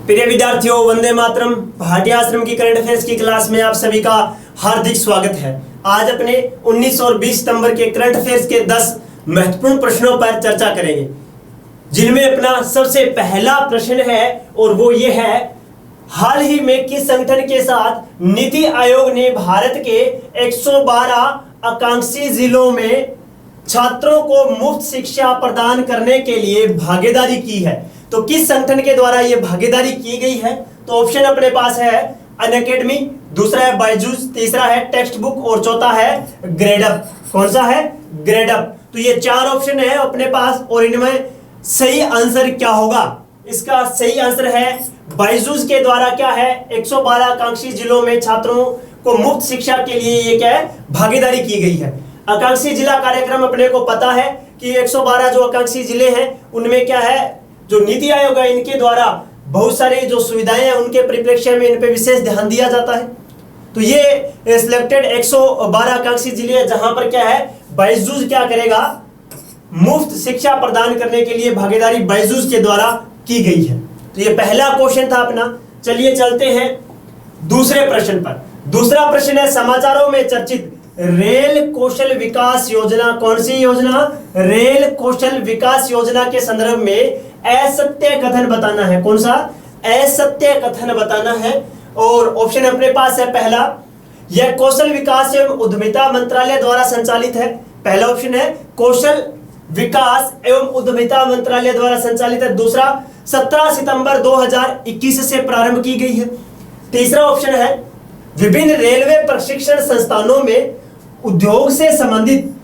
प्रिय विद्यार्थियों, वंदे मातरम। भाटिया आश्रम की करंट अफेयर्स की क्लास में आप सभी का हार्दिक स्वागत है। आज अपने 19 और 20 सितंबर के करंट अफेयर्स के 10 महत्वपूर्ण प्रश्नों पर चर्चा करेंगे, जिनमें अपना सबसे पहला प्रश्न है और वो ये है, हाल ही में किस संगठन के साथ नीति आयोग ने भारत के 112 आकांक्षी जिलों में छात्रों को मुफ्त शिक्षा प्रदान करने के लिए भागीदारी की है? तो किस संगठन के द्वारा यह भागीदारी की गई है? तो ऑप्शन अपने पास है अनअकैडमी, दूसरा है बायजूस, तीसरा है टेक्स्ट बुक और चौथा है ग्रेडअप। कौन सा है? ग्रेडअप। तो ये चार ऑप्शन है अपने पास और इनमें सही आंसर क्या होगा? इसका सही आंसर है बायजूस के द्वारा क्या है, 112 आकांक्षी जिलों में छात्रों को मुफ्त शिक्षा के लिए ये क्या है, भागीदारी की गई है। आकांक्षी जिला कार्यक्रम अपने को पता है कि 112 जो आकांक्षी जिले हैं उनमें क्या है, जो नीति आयोग है इनके द्वारा बहुत सारी जो सुविधाएं हैं उनके परिप्रेक्ष्य में इन पे विशेष ध्यान दिया जाता है। तो ये सिलेक्टेड 112 आकांक्षी जिले जहां पर क्या है, बायजूस क्या करेगा, मुफ्त शिक्षा प्रदान करने के लिए भागीदारी बायजूस के द्वारा की गई है। तो ये पहला क्वेश्चन था अपना। चलिए चलते हैं दूसरे प्रश्न पर। दूसरा प्रश्न है, समाचारों में चर्चित रेल कौशल विकास योजना, कौन सी योजना? रेल कौशल विकास योजना के संदर्भ में असत्य कथन बताना है। कौन सा? असत्य कथन बताना है। और ऑप्शन अपने पास है पहला, यह कौशल विकास एवं उद्यमिता मंत्रालय द्वारा संचालित है। पहला ऑप्शन है कौशल विकास एवं उद्यमिता मंत्रालय द्वारा संचालित है। दूसरा 17 सितंबर 2021 से प्रारंभ की गई है। तीसरा ऑप्शन है विभिन्न रेलवे प्रशिक्षण संस्थानों में उद्योग से संबंधित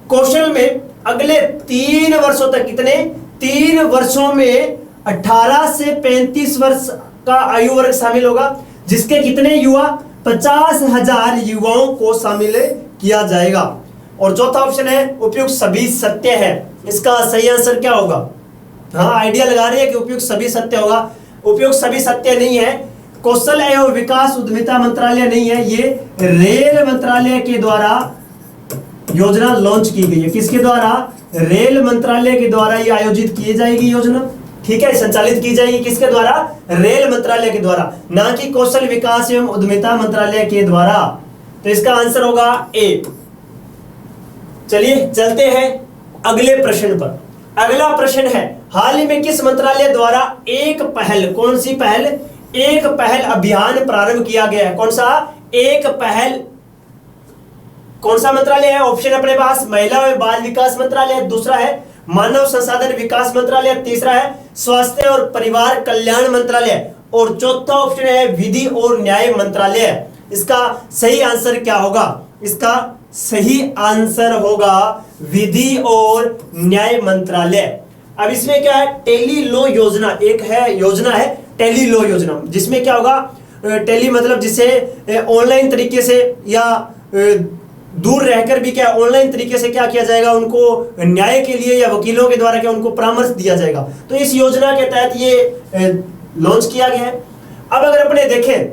कौशल में अगले 3 वर्षों तक, कितने? 3 वर्षों में 18 से 35 वर्ष का आयु वर्ग शामिल होगा, जिसके कितने युवा? 50,000 युवाओं को शामिल किया जाएगा। और चौथा ऑप्शन है उपयुक्त सभी सत्य है। इसका सही आंसर क्या होगा? हाँ, आइडिया लगा रहे हैं कि उपयुक्त सभी सत्य होगा। उपयुक्त सभी सत्य नहीं है, कौशल एवं विकास उद्यमिता मंत्रालय नहीं है, ये रेल मंत्रालय के द्वारा योजना लॉन्च की गई है। किसके द्वारा? रेल मंत्रालय के द्वारा ये आयोजित की जाएगी योजना। ठीक है, संचालित की जाएगी किसके द्वारा? रेल मंत्रालय के द्वारा, ना कि कौशल विकास एवं उद्यमिता मंत्रालय के द्वारा। तो इसका आंसर होगा ए। चलिए चलते हैं अगले प्रश्न पर। अगला प्रश्न है, हाल ही में किस मंत्रालय द्वारा एक पहल, कौन सी पहल? एक पहल अभियान प्रारंभ किया गया है। कौन सा? एक पहल। कौन सा मंत्रालय है? ऑप्शन अपने पास महिला एवं बाल विकास मंत्रालय, दूसरा है मानव संसाधन विकास मंत्रालय, तीसरा है स्वास्थ्य और परिवार कल्याण मंत्रालय और चौथा ऑप्शन है विधि और न्याय मंत्रालय। इसका सही आंसर क्या होगा? इसका सही आंसर होगा विधि और न्याय मंत्रालय। अब इसमें क्या है, टेली लॉ योजना एक है, योजना है टेली लॉ योजना, जिसमें क्या होगा, टेली मतलब जिसे ऑनलाइन तरीके से या दूर रहकर भी क्या ऑनलाइन तरीके से क्या किया जाएगा, उनको न्याय के लिए या वकीलों के द्वारा क्या उनको परामर्श दिया जाएगा। तो इस योजना के तहत ये लॉन्च किया गया है। अब अगर अपने देखें,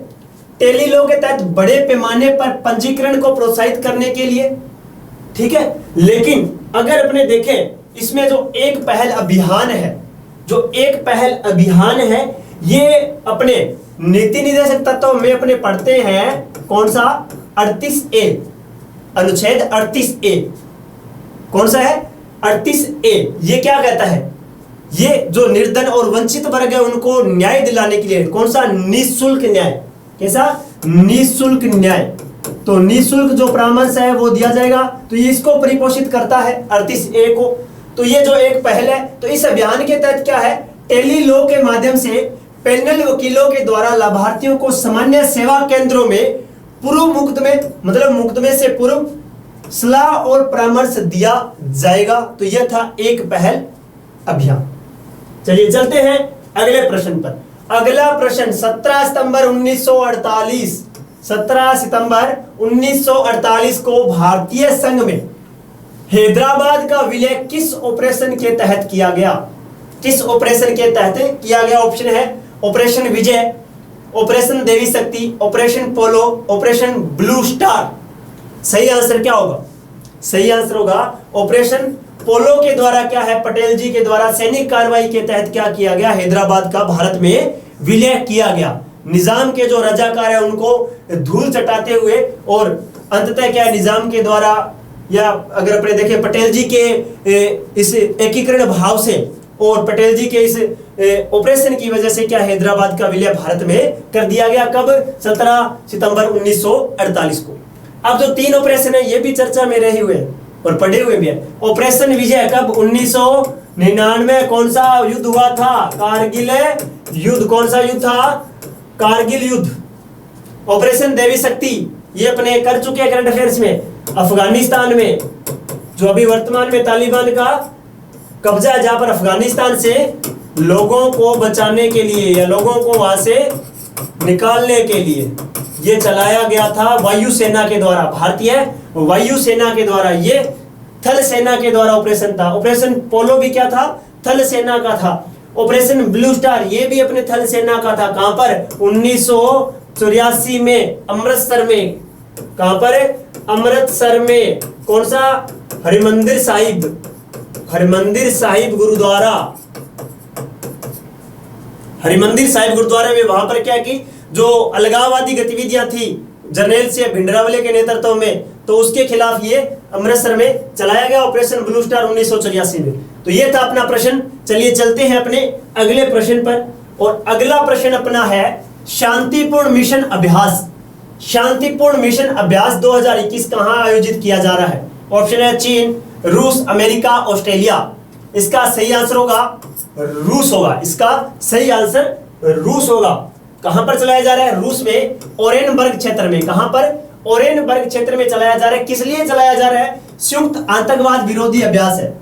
टेली लॉ के तहत बड़े पैमाने पर पंजीकरण को प्रोत्साहित करने के लिए, ठीक है, लेकिन अगर अपने देखें इसमें जो एक पहल अभियान है, जो एक पहल अभियान है, ये अपने नीति निर्देशक तत्व में अपने पढ़ते हैं। कौन सा? 38A, अनुच्छेद 38A। कौन सा है? 38A। ये क्या कहता है? ये जो निर्धन और वंचित वर्ग है उनको न्याय दिलाने के लिए, कौन सा? निःशुल्क न्याय। कैसा? निःशुल्क न्याय। तो निःशुल्क जो परामर्श है वो दिया जाएगा। तो ये इसको परिपोषित करता है 38A को। तो ये जो एक पहल है, तो इस अभियान के तहत क्या है, टेली लॉ के माध्यम से पैनल वकीलों के द्वारा लाभार्थियों को सामान्य सेवा केंद्रों में पूर्व मुकदमे, मतलब मुकदमे से पूर्व सलाह और परामर्श दिया जाएगा। तो यह था एक पहल अभियान। चलिए चलते हैं अगले प्रश्न पर। अगला प्रश्न 17 सितंबर 1948, 17 सितंबर 1948 को भारतीय संघ में हैदराबाद का विलय किस ऑपरेशन के तहत किया गया? किस ऑपरेशन के तहत किया गया? ऑप्शन है ऑपरेशन विजय, ऑपरेशन देवी शक्ति, ऑपरेशन पोलो, ऑपरेशन ब्लू स्टार। सही आंसर क्या होगा? सही आंसर होगा ऑपरेशन पोलो के द्वारा क्या है, पटेल जी के द्वारा सैनिक कार्रवाई के तहत क्या किया गया, हैदराबाद का भारत में विलय किया गया। निजाम के जो रजाकार है उनको धूल चटाते हुए, और अंततः क्या निजाम के द्वारा, या अगर अपने देखें पटेल जी के इस एकीकरण भाव से और पटेल जी के इस ऑपरेशन की वजह से क्या हैदराबाद का विलय भारत में कर दिया गया। कब? 17 सितंबर 1948 को। अब जो 3 ऑपरेशन है ये भी चर्चा में रहे हुए और पढ़े हुए भी है। ऑपरेशन विजय कब? 1999। कौन सा युद्ध हुआ था? कारगिल युद्ध। कौन सा युद्ध था? कारगिल युद्ध। ऑपरेशन देवी शक्ति ये अपने कर चुके हैं करंट अफेयर्स में। अफगानिस्तान में जो अभी वर्तमान में तालिबान का कब्जा है, जहां पर अफगानिस्तान से लोगों को बचाने के लिए या लोगों को वहां से निकालने के लिए ये चलाया गया था वायुसेना के द्वारा, भारतीय वायुसेना के द्वारा। ये थल सेना के द्वारा ऑपरेशन था। ऑपरेशन पोलो भी क्या था? थल सेना का था। ऑपरेशन ब्लू स्टार ये भी अपने थल सेना का था। कहां पर? 1984 में अमृतसर में। कहां पर? अमृतसर में। कौन सा? हरिमंदिर साहिब। हरिमंदिर साहिब गुरुद्वारा। हरिमंदिर साहिब गुरुद्वारे में वहां पर क्या की जो अलगाववादी गतिविधियां थी जर्नैल से भिंडरावाले के नेतृत्व में, तो उसके खिलाफ ये अमृतसर में चलाया गया ऑपरेशन ब्लू स्टार 1984 में। तो ये था अपना प्रश्न। चलिए चलते हैं अपने अगले प्रश्न पर, और अगला प्रश्न अपना है शांतिपूर्ण मिशन अभ्यास। शांतिपूर्ण मिशन अभ्यास 2021 कहां आयोजित किया जा रहा है? ऑप्शन है चीन, रूस, अमेरिका, ऑस्ट्रेलिया। इसका सही आंसर होगा रूस होगा। इसका सही आंसर रूस होगा। कहां पर चलाया जा रहा है? रूस में, ओरेनबर्ग क्षेत्र में। कहां पर? ओरेनबर्ग क्षेत्र में चलाया जा रहा है। किस लिए चलाया जा रहा है? संयुक्त आतंकवाद विरोधी अभ्यास है।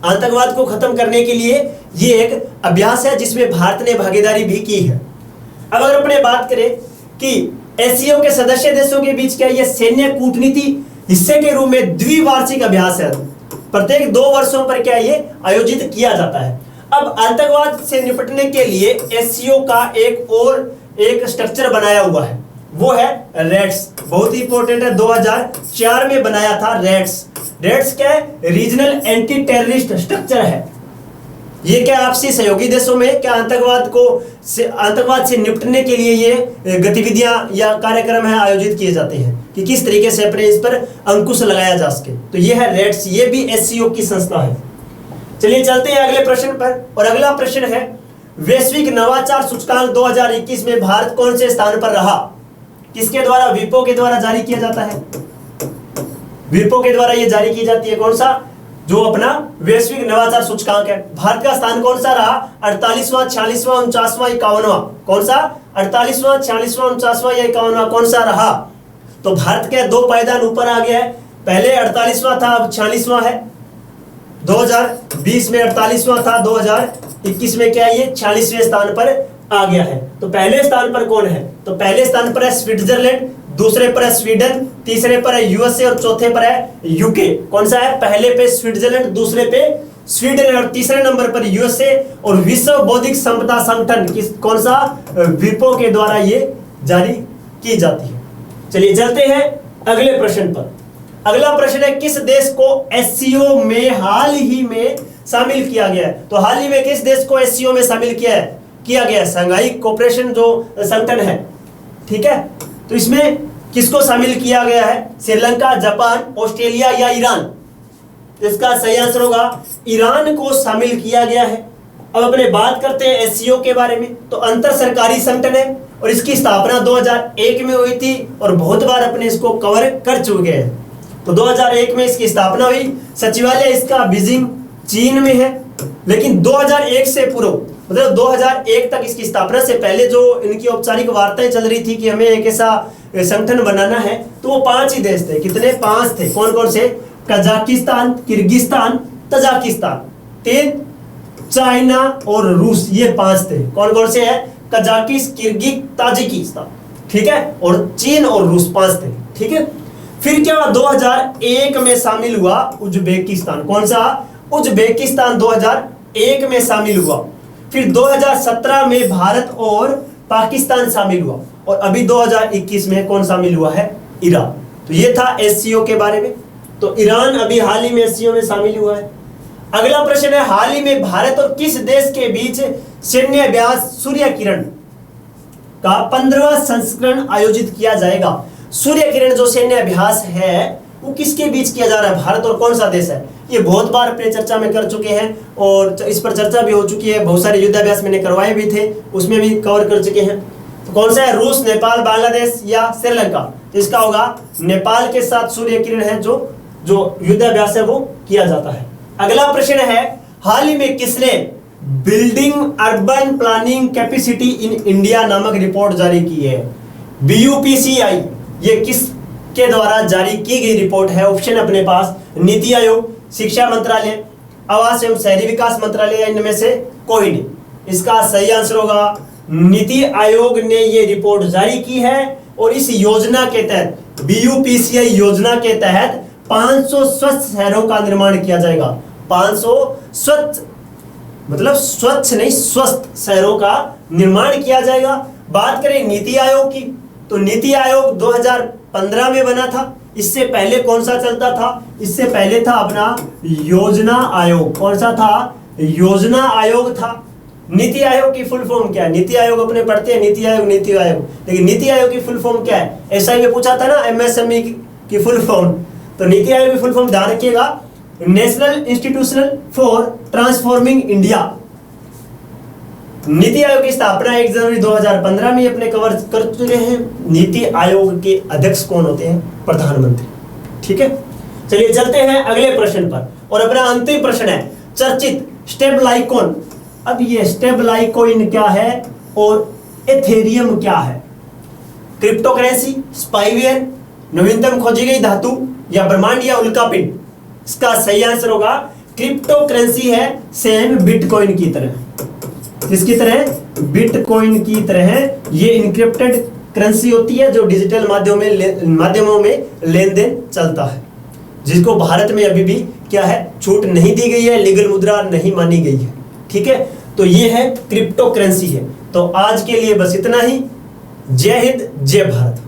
आतंकवाद को खत्म करने के लिए ये एक अभ्यास है जिसमें भारत ने भागीदारी भी की है। अब अगर अपने बात करें कि एससीओ के सदस्य देशों के बीच क्या ये सैन्य कूटनीति हिस्से के रूप में द्विवार्षिक अभ्यास है। प्रत्येक 2 वर्षों पर क्या ये आयोजित किया जाता है। अब आतंकवाद से निपटने के लिए एससीओ का एक स्ट्रक्चर बनाया हुआ है, वो है रेड्स। बहुत ही इंपॉर्टेंट है, 2004 में बनाया था रेड्स। रेड्स क्या है? रीजनल एंटी टेररिस्ट स्ट्रक्चर है। ये क्या आपसी सहयोगी देशों में क्या आतंकवाद से निपटने के लिए ये गतिविधियां या कार्यक्रम है आयोजित किए जाते हैं कि किस तरीके से अपने इस पर अंकुश लगाया जा सके। तो ये है रेड्स, ये भी एससीओ की संस्था है। चलिए चलते हैं अगले प्रश्न पर, और अगला प्रश्न है वैश्विक नवाचार सूचकांक 2021 में भारत कौन से स्थान पर रहा? किसके द्वारा? विपो के द्वारा जारी किया जाता है। विपो के द्वारा ये जारी की जाती है। कौन सा? जो अपना वैश्विक नवाचार सूचकांक है। भारत का स्थान कौन सा रहा? 48वां, 46वां, 49वां, 51वां। कौन सा? 48वां, 46वां, 49वां या 51वां कौन सा रहा? तो भारत के 2 पायदान ऊपर आ गया है। पहले 48वां था, अब 46वां है। 2020 में 48वां था, 2021 में क्या ये 46वें स्थान पर आ गया है। तो पहले स्थान पर कौन है? तो पहले स्थान पर है स्विट्जरलैंड, दूसरे पर है स्वीडन, तीसरे पर है यूएसए और चौथे पर है यूके। कौन सा है? पहले पे स्विट्जरलैंड, दूसरे पे स्वीडन और तीसरे नंबर पर यूएसए। और विश्व बौद्धिक संपदा संगठन कौन सा? विपो के द्वारा ये जारी की जाती है। चलिए चलते हैं अगले प्रश्न पर। अगला प्रश्न है किस देश को एससीओ में हाल ही में शामिल किया गया है? तो हाल ही में किस देश को एससीओ में शामिल किया गया है? शंघाई कोऑपरेशन जो संगठन है, ठीक है। तो इसमें किसको शामिल किया गया है? श्रीलंका, जापान, ऑस्ट्रेलिया या ईरान? इसका सही आंसर होगा ईरान को शामिल किया गया है। अब अपने बात करते हैं एससीओ के बारे में। तो अंतर सरकारी संगठन है और इसकी स्थापना 2001 में हुई थी और बहुत बार अपने इसको कवर कर चुके हैं। तो 2001 में इसकी स्थापना हुई। सचिवालय इसका बीजिंग चीन में है, लेकिन 2001 से पूर्व मतलब 2001 तक इसकी स्थापना से पहले जो इनकी औपचारिक वार्ताएं चल रही थी कि हमें एक ऐसा संगठन बनाना है, तो वो 5 ही देश थे। कितने? 5 थे। कौन कौन से? कजाकिस्तान, किर्गिस्तान, तजाकिस्तान, 3 चाइना और रूस, ये 5 थे। कौन कौन से है? कजाकिस, किर्गिज, ताजिकिस्तान, ठीक है, और चीन और रूस 5 थे, ठीक है। फिर क्या हुआ? 2001 में शामिल हुआ उज्बेकिस्तान। कौन सा? उज्बेकिस्तान 2001 में शामिल हुआ। फिर 2017 में भारत और पाकिस्तान शामिल हुआ, और अभी 2021 में कौन शामिल हुआ है? ईरान। तो ये था एससीओ के बारे में। तो ईरान अभी हाल ही में एससीओ में शामिल हुआ है। अगला प्रश्न है हाल ही में भारत और किस देश के बीच सैन्य अभ्यास सूर्य किरण का 15वां संस्करण आयोजित किया जाएगा। सूर्य किरण जो सैन्य अभ्यास है वो किसके बीच किया जा रहा है, भारत और कौन सा देश है? ये बहुत बार अपने चर्चा में कर चुके हैं और इस पर चर्चा भी हो चुकी है, बहुत सारे युद्धाभ्यास मैंने करवाए भी थे, उसमें भी कवर कर चुके हैं। तो कौन सा है, रूस, नेपाल, बांग्लादेश या श्रीलंका? इसका होगा नेपाल के साथ सूर्य किरण है जो युद्धाभ्यास है वो किया जाता है। अगला प्रश्न है, हाल ही में किसने building urban planning capacity in India नामक रिपोर्ट जारी की है? BUPCI, ये किस के द्वारा जारी की गई रिपोर्ट है? ऑप्शन अपने पास, नीति आयोग, शिक्षा मंत्रालय, आवास एवं शहरी विकास मंत्रालय या इनमें से कोई नहीं। इसका सही आंसर होगा नीति आयोग ने ये रिपोर्ट जारी की है और इस योजना के तहत BUPCI योजना के तहत 500 स्वच्छ शहरों का निर्माण किया जाएगा। 500 स्वच्छ मतलब स्वच्छ नहीं स्वस्थ शहरों का निर्माण किया जाएगा। बात करें नीति आयोग की, तो नीति आयोग 2015 में बना था। इससे पहले कौन सा चलता था? इससे पहले था अपना योजना आयोग। कौन सा था? योजना आयोग था। नीति आयोग की फुल फॉर्म क्या है? नीति आयोग अपने पढ़ते हैं नीति आयोग, लेकिन नीति आयोग की फुल फॉर्म क्या है? ऐसा ही पूछा था ना MSME की फुल फॉर्म, तो नीति आयोग की फुल फॉर्म ध्यान रखिएगा, national institutional for transforming India. NITI Aayog की स्थापना 1 जनवरी 2015 में अपने कवर कर चुके हैं। नीति आयोग के अध्यक्ष कौन होते हैं? प्रधानमंत्री। ठीक है, चलिए चलते हैं अगले प्रश्न पर, और अपना अंतिम प्रश्न है चर्चित स्टेबलाइकॉन। अब ये स्टेबलाइकॉइन क्या है और एथेरियम क्या है? क्रिप्टो करेंसी, स्पाईवेयर, नवीनतम खोजी गई धातु या ब्रह्मांड या उल्कापिंड? इसका सही आंसर होगा क्रिप्टो करेंसी है, सेम बिटकॉइन की तरह। किसकी तरह? बिटकॉइन की तरह। ये इनक्रिप्टेड करेंसी होती है जो डिजिटल माध्यमों में लेन देन चलता है, जिसको भारत में अभी भी क्या है, छूट नहीं दी गई है, लीगल मुद्रा नहीं मानी गई है। ठीक है, तो ये है क्रिप्टो करेंसी है। तो आज के लिए बस इतना ही। जय हिंद, जय भारत।